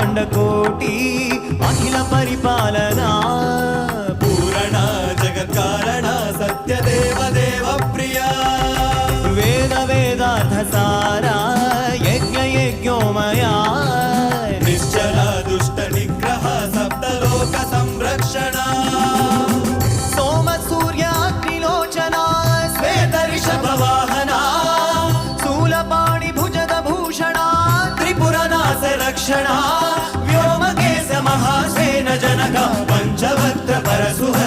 ब्रह्माण्डकोटि अखिल परिपालना पूरण जगत्कारण सत्यदेव देव प्रिया वेद वेदार्थ सारा यज्ञ यज्ञोमया निश्चल दुष्ट निग्रह सप्तलोक संरक्षण सोम सूर्य अग्निलोचना श्वेत ऋषभ वाहना शूलपाणि भुजग भूषणा त्रिपुरनाश रक्षणा व्योमकेश महासेन जनक पंचवक्त्र परशुः